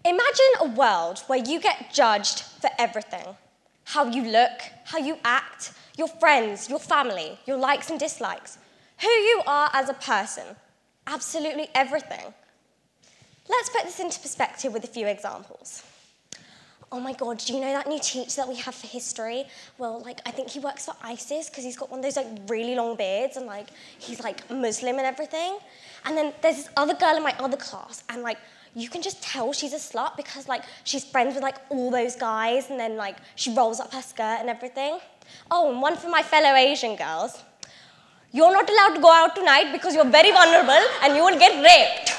Imagine a world where you get judged for everything. How you look, how you act, your friends, your family, your likes and dislikes, who you are as a person, absolutely everything. Let's put this into perspective with a few examples. Oh my God, do you know that new teacher that we have for history? Well, I think he works for ISIS because he's got one of those really long beards and he's Muslim and everything. And then there's this other girl in my other class and you can just tell she's a slut because she's friends with all those guys and then she rolls up her skirt and everything. Oh, and one for my fellow Asian girls. You're not allowed to go out tonight because you're very vulnerable and you will get raped.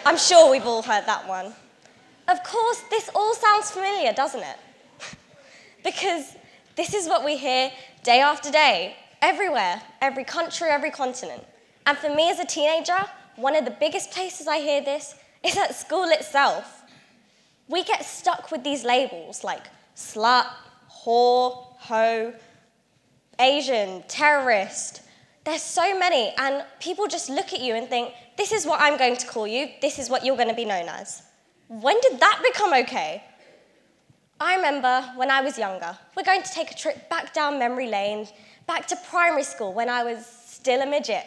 I'm sure we've all heard that one. Of course, this all sounds familiar, doesn't it? Because this is what we hear day after day, everywhere, every country, every continent. And for me as a teenager, one of the biggest places I hear this is at school itself. We get stuck with these labels like slut, whore, hoe, Asian, terrorist. There's so many, and people just look at you and think, this is what I'm going to call you, this is what you're going to be known as. When did that become okay? I remember when I was younger, we're going to take a trip back down memory lane, back to primary school when I was still a midget.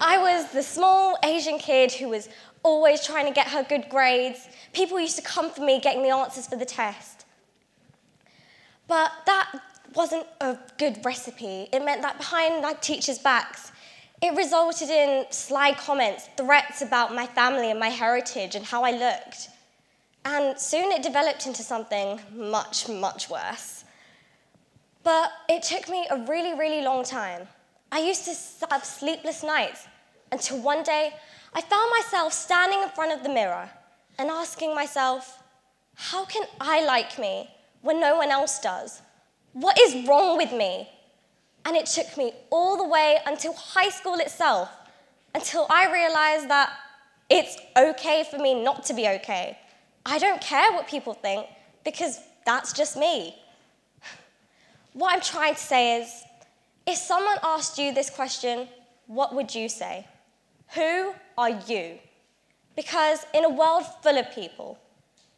I was the small Asian kid who was always trying to get her good grades. People used to come for me getting the answers for the test. But that wasn't a good recipe. It meant that behind my teachers' backs, it resulted in sly comments, threats about my family and my heritage and how I looked. And soon it developed into something much, much worse. But it took me a really, really long time. I used to have sleepless nights until one day I found myself standing in front of the mirror and asking myself, how can I like me when no one else does? What is wrong with me? And it took me all the way until high school itself, until I realized that it's okay for me not to be okay. I don't care what people think, because that's just me. What I'm trying to say is, if someone asked you this question, what would you say? Who are you? Because in a world full of people,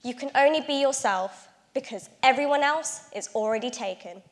you can only be yourself because everyone else is already taken.